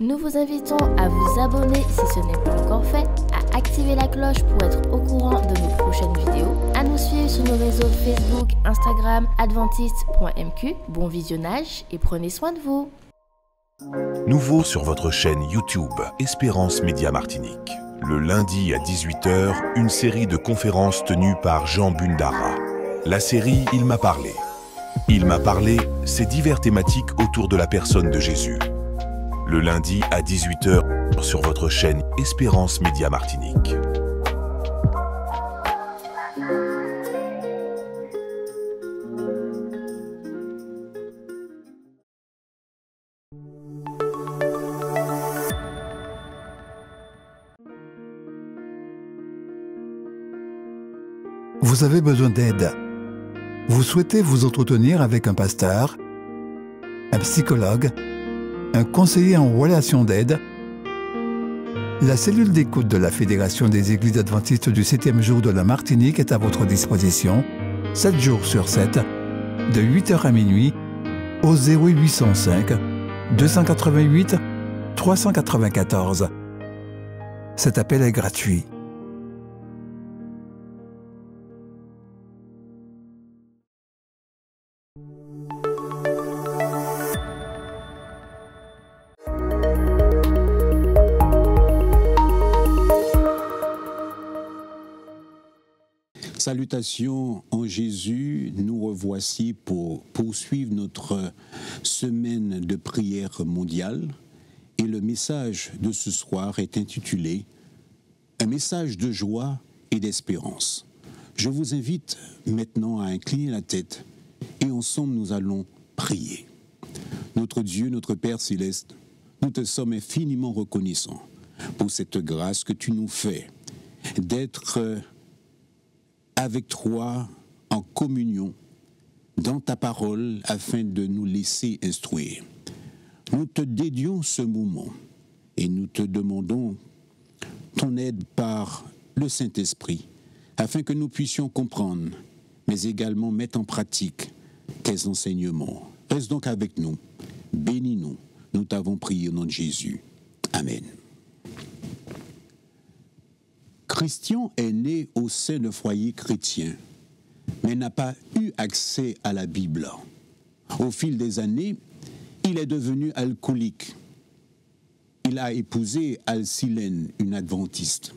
Nous vous invitons à vous abonner si ce n'est pas encore fait, à activer la cloche pour être au courant de nos prochaines vidéos, à nous suivre sur nos réseaux Facebook, Instagram, adventiste.mq. Bon visionnage et prenez soin de vous. Nouveau sur votre chaîne YouTube Espérance Média Martinique. Le lundi à 18h, une série de conférences tenues par Jean Bundara. La série « Il m'a parlé ». Il m'a parlé, c'est diverses thématiques autour de la personne de Jésus. Le lundi à 18h sur votre chaîne Espérance Média Martinique. Vous avez besoin d'aide. Vous souhaitez vous entretenir avec un pasteur, un psychologue, un conseiller en relation d'aide. La cellule d'écoute de la Fédération des Églises adventistes du 7e jour de la Martinique est à votre disposition, 7 jours sur 7, de 8h à minuit, au 0805 288 394. Cet appel est gratuit. Salutations en Jésus, nous revoici pour poursuivre notre semaine de prière mondiale et le message de ce soir est intitulé « Un message de joie et d'espérance ». Je vous invite maintenant à incliner la tête et ensemble nous allons prier. Notre Dieu, notre Père Céleste, nous te sommes infiniment reconnaissants pour cette grâce que tu nous fais d'être avec toi en communion dans ta parole afin de nous laisser instruire. Nous te dédions ce moment et nous te demandons ton aide par le Saint-Esprit afin que nous puissions comprendre mais également mettre en pratique tes enseignements. Reste donc avec nous, bénis-nous, nous t'avons prié au nom de Jésus. Amen. Christian est né au sein d'un foyer chrétien, mais n'a pas eu accès à la Bible. Au fil des années, il est devenu alcoolique. Il a épousé Alcilène, une adventiste.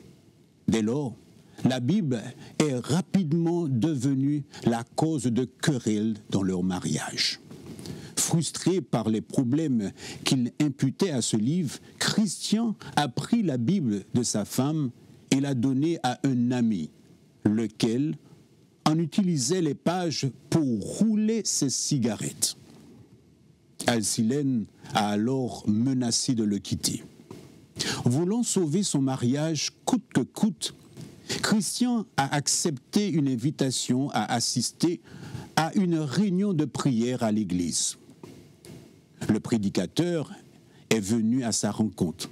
Dès lors, la Bible est rapidement devenue la cause de querelles dans leur mariage. Frustré par les problèmes qu'il imputait à ce livre, Christian a pris la Bible de sa femme et l'a donnée à un ami, lequel en utilisait les pages pour rouler ses cigarettes. Alcilène a alors menacé de le quitter. Voulant sauver son mariage coûte que coûte, Christian a accepté une invitation à assister à une réunion de prière à l'église. Le prédicateur est venu à sa rencontre,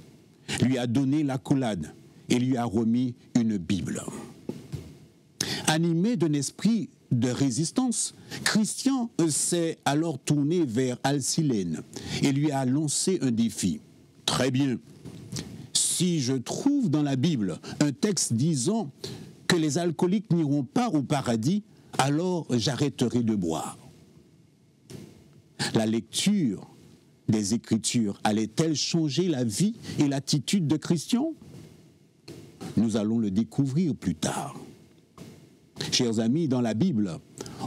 lui a donné l'accolade et lui a remis une Bible. Animé d'un esprit de résistance, Christian s'est alors tourné vers Alcilène et lui a lancé un défi. Très bien, si je trouve dans la Bible un texte disant que les alcooliques n'iront pas au paradis, alors j'arrêterai de boire. La lecture des Écritures allait-elle changer la vie et l'attitude de Christian ? Nous allons le découvrir plus tard. Chers amis, dans la Bible,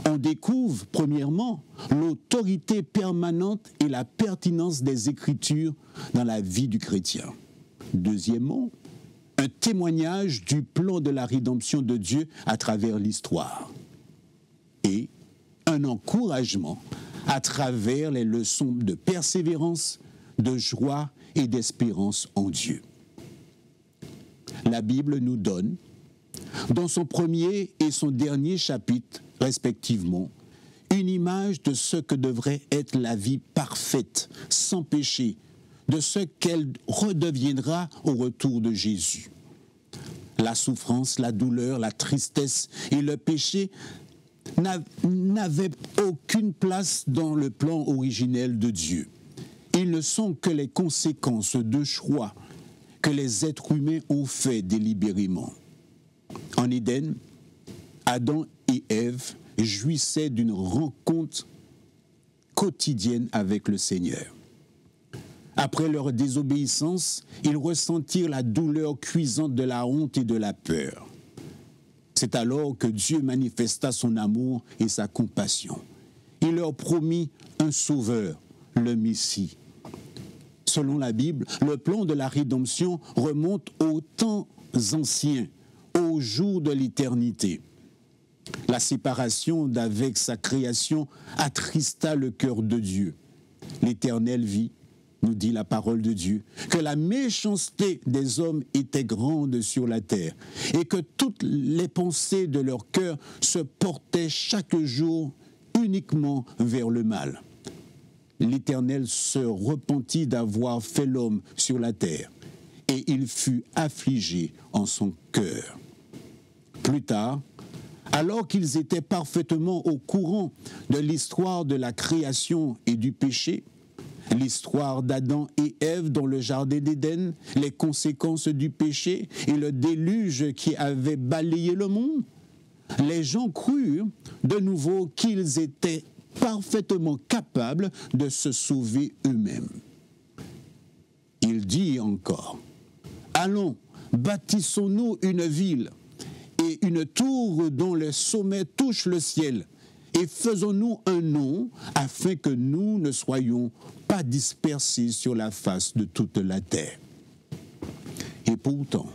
on découvre premièrement l'autorité permanente et la pertinence des Écritures dans la vie du chrétien. Deuxièmement, un témoignage du plan de la rédemption de Dieu à travers l'histoire. Et un encouragement à travers les leçons de persévérance, de joie et d'espérance en Dieu. La Bible nous donne, dans son premier et son dernier chapitre, respectivement, une image de ce que devrait être la vie parfaite, sans péché, de ce qu'elle redeviendra au retour de Jésus. La souffrance, la douleur, la tristesse et le péché n'avaient aucune place dans le plan originel de Dieu. Ils ne sont que les conséquences de choix que les êtres humains ont fait délibérément. En Éden, Adam et Ève jouissaient d'une rencontre quotidienne avec le Seigneur. Après leur désobéissance, ils ressentirent la douleur cuisante de la honte et de la peur. C'est alors que Dieu manifesta son amour et sa compassion. Il leur promit un sauveur, le Messie. Selon la Bible, le plan de la rédemption remonte aux temps anciens, aux jours de l'éternité. La séparation d'avec sa création attrista le cœur de Dieu. L'Éternel vit, nous dit la parole de Dieu, que la méchanceté des hommes était grande sur la terre et que toutes les pensées de leur cœur se portaient chaque jour uniquement vers le mal. L'Éternel se repentit d'avoir fait l'homme sur la terre et il fut affligé en son cœur. Plus tard, alors qu'ils étaient parfaitement au courant de l'histoire de la création et du péché, l'histoire d'Adam et Ève dans le jardin d'Éden, les conséquences du péché et le déluge qui avait balayé le monde, les gens crurent de nouveau qu'ils étaient parfaitement capables de se sauver eux-mêmes. Il dit encore, « Allons, bâtissons-nous une ville et une tour dont le sommet touche le ciel, et faisons-nous un nom afin que nous ne soyons pas dispersés sur la face de toute la terre. » Et pourtant,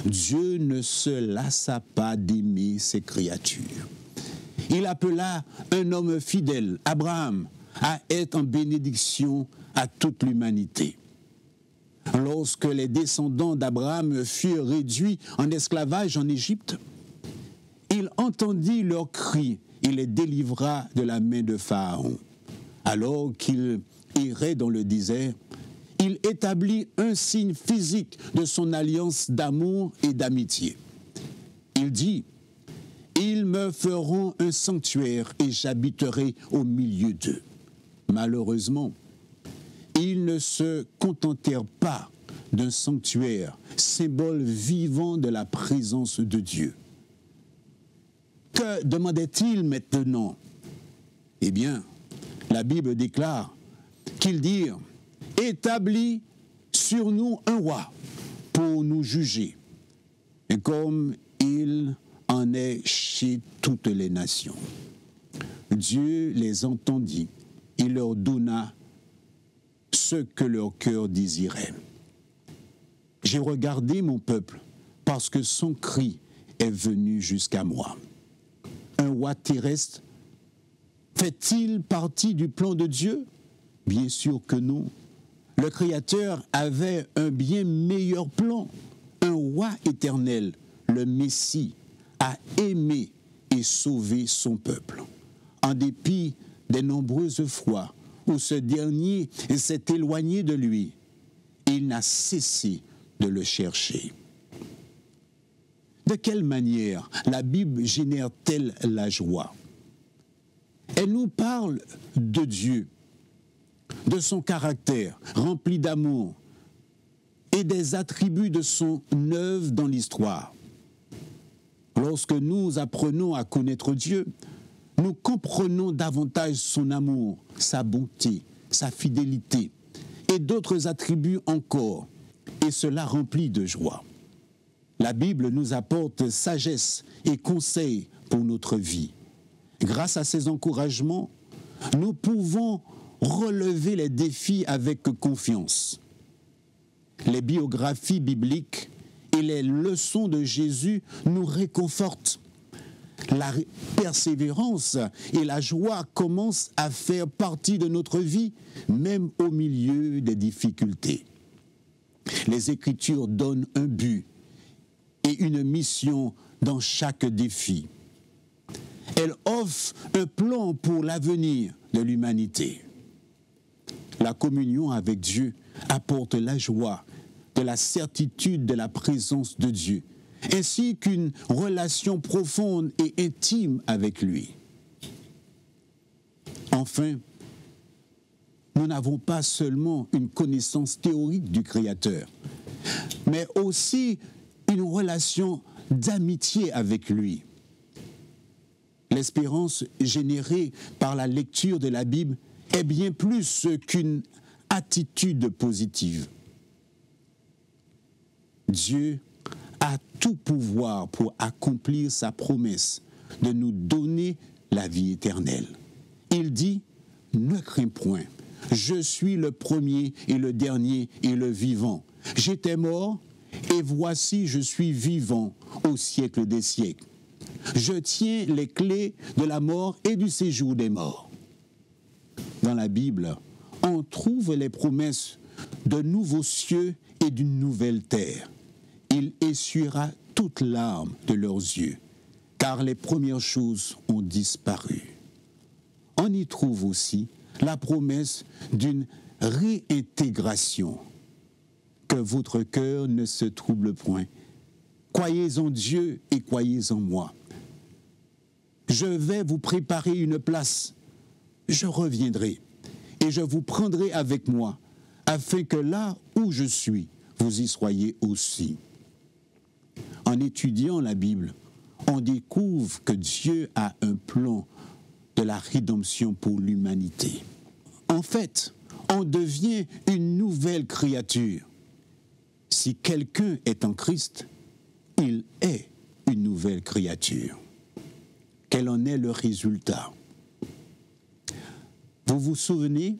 Dieu ne se lassa pas d'aimer ses créatures. Il appela un homme fidèle, Abraham, à être en bénédiction à toute l'humanité. Lorsque les descendants d'Abraham furent réduits en esclavage en Égypte, il entendit leurs cris et les délivra de la main de Pharaon. Alors qu'il errait dans le désert, il établit un signe physique de son alliance d'amour et d'amitié. Il dit, « Ils me feront un sanctuaire et j'habiterai au milieu d'eux. » Malheureusement, ils ne se contentèrent pas d'un sanctuaire, symbole vivant de la présence de Dieu. Que demandait-il maintenant? Eh bien, la Bible déclare qu'ils dirent « Établis sur nous un roi pour nous juger, et comme il en est chez toutes les nations. » Dieu les entendit et leur donna ce que leur cœur désirait. « J'ai regardé mon peuple parce que son cri est venu jusqu'à moi. » Un roi terrestre fait-il partie du plan de Dieu? Bien sûr que non. Le Créateur avait un bien meilleur plan. Un roi éternel, le Messie, a aimé et sauvé son peuple. En dépit des nombreuses fois où ce dernier s'est éloigné de lui, il n'a cessé de le chercher. De quelle manière la Bible génère-t-elle la joie? Elle nous parle de Dieu, de son caractère rempli d'amour et des attributs de son œuvre dans l'histoire. Lorsque nous apprenons à connaître Dieu, nous comprenons davantage son amour, sa bonté, sa fidélité et d'autres attributs encore, et cela remplit de joie. La Bible nous apporte sagesse et conseils pour notre vie. Grâce à ces encouragements, nous pouvons relever les défis avec confiance. Les biographies bibliques et les leçons de Jésus nous réconfortent. La persévérance et la joie commencent à faire partie de notre vie, même au milieu des difficultés. Les Écritures donnent un but et une mission dans chaque défi. Elles offrent un plan pour l'avenir de l'humanité. La communion avec Dieu apporte la joie de la certitude de la présence de Dieu, ainsi qu'une relation profonde et intime avec lui. Enfin, nous n'avons pas seulement une connaissance théorique du Créateur, mais aussi une relation d'amitié avec lui. L'espérance générée par la lecture de la Bible est bien plus qu'une attitude positive. Dieu a tout pouvoir pour accomplir sa promesse de nous donner la vie éternelle. Il dit, ne crains point, je suis le premier et le dernier et le vivant. J'étais mort et voici je suis vivant au siècle des siècles. Je tiens les clés de la mort et du séjour des morts. Dans la Bible, on trouve les promesses de nouveaux cieux et d'une nouvelle terre. Il essuiera toute larme de leurs yeux, car les premières choses ont disparu. On y trouve aussi la promesse d'une réintégration. Que votre cœur ne se trouble point. Croyez en Dieu et croyez en moi. Je vais vous préparer une place. Je reviendrai et je vous prendrai avec moi, afin que là où je suis, vous y soyez aussi. En étudiant la Bible, on découvre que Dieu a un plan de la rédemption pour l'humanité. En fait, on devient une nouvelle créature. Si quelqu'un est en Christ, il est une nouvelle créature. Quel en est le résultat? Vous vous souvenez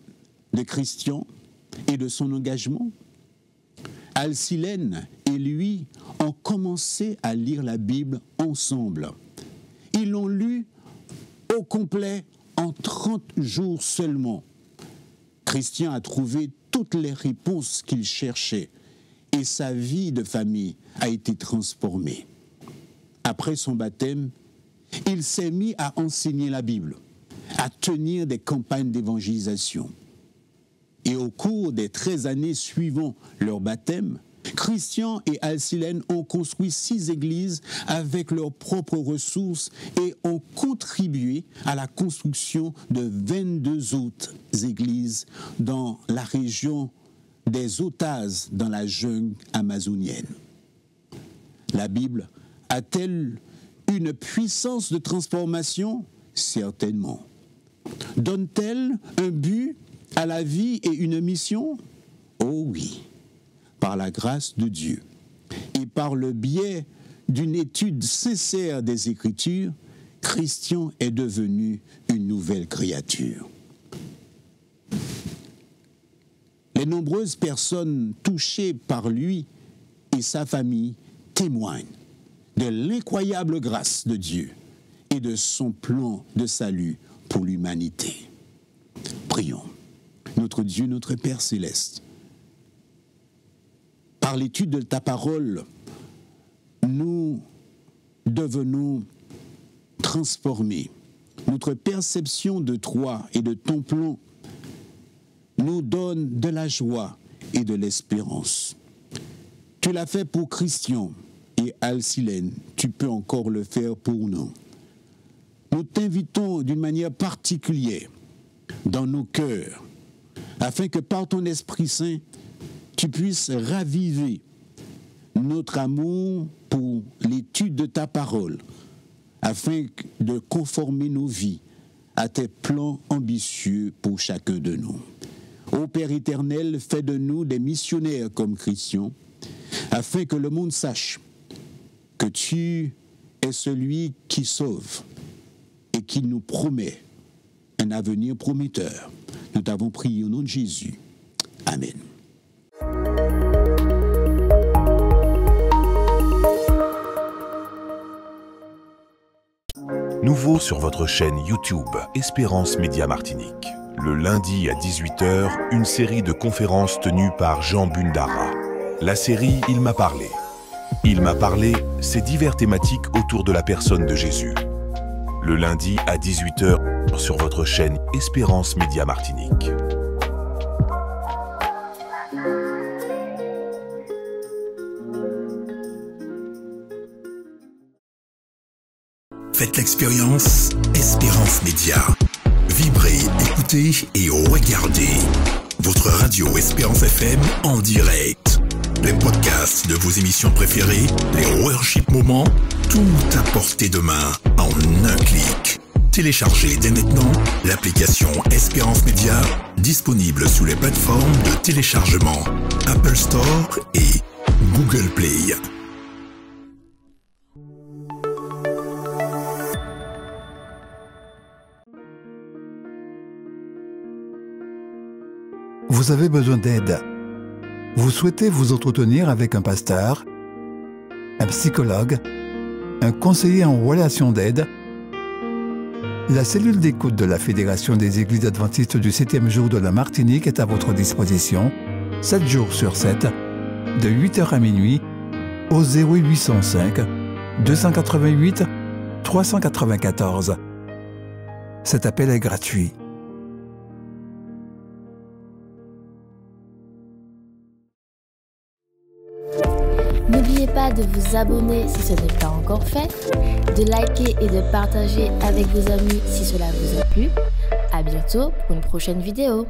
de Christian et de son engagement? Alcilène et lui ont commencé à lire la Bible ensemble. Ils l'ont lu au complet en 30 jours seulement. Christian a trouvé toutes les réponses qu'il cherchait et sa vie de famille a été transformée. Après son baptême, il s'est mis à enseigner la Bible, à tenir des campagnes d'évangélisation. Et au cours des 13 années suivant leur baptême, Christian et Alcilène ont construit 6 églises avec leurs propres ressources et ont contribué à la construction de 22 autres églises dans la région des Otazes dans la jungle amazonienne. La Bible a-t-elle une puissance de transformation? Certainement. Donne-t-elle un but à la vie et une mission? Oh oui, par la grâce de Dieu et par le biais d'une étude sincère des Écritures, Christian est devenu une nouvelle créature. Les nombreuses personnes touchées par lui et sa famille témoignent de l'incroyable grâce de Dieu et de son plan de salut pour l'humanité. Prions. Notre Dieu, notre Père céleste, par l'étude de ta parole, nous devenons transformés. Notre perception de toi et de ton plan nous donne de la joie et de l'espérance. Tu l'as fait pour Christian et Alcilène, tu peux encore le faire pour nous. Nous t'invitons d'une manière particulière dans nos cœurs, afin que par ton Esprit Saint, tu puisses raviver notre amour pour l'étude de ta parole, afin de conformer nos vies à tes plans ambitieux pour chacun de nous. Ô Père éternel, fais de nous des missionnaires comme Christian, afin que le monde sache que tu es celui qui sauve et qui nous promet un avenir prometteur. Nous t'avons prié au nom de Jésus. Amen. Nouveau sur votre chaîne YouTube Espérance Média Martinique. Le lundi à 18h, une série de conférences tenues par Jean Bundara. La série Il m'a parlé. Il m'a parlé, c'est diverses thématiques autour de la personne de Jésus. Le lundi à 18h sur votre chaîne Espérance Média Martinique. Faites l'expérience Espérance Média. Vibrez, écoutez et regardez votre radio Espérance FM en direct. Les podcasts de vos émissions préférées, les worship moments, tout à portée de main en un clic. Téléchargez dès maintenant l'application Espérance Média, disponible sous les plateformes de téléchargement Apple Store et Google Play. Vous avez besoin d'aide. Vous souhaitez vous entretenir avec un pasteur, un psychologue, un conseiller en relation d'aide. La cellule d'écoute de la Fédération des Églises adventistes du 7e jour de la Martinique est à votre disposition, 7 jours sur 7, de 8h à minuit, au 0805 288 394. Cet appel est gratuit. N'oubliez pas de vous abonner si ce n'est pas encore fait, de liker et de partager avec vos amis si cela vous a plu. À bientôt pour une prochaine vidéo.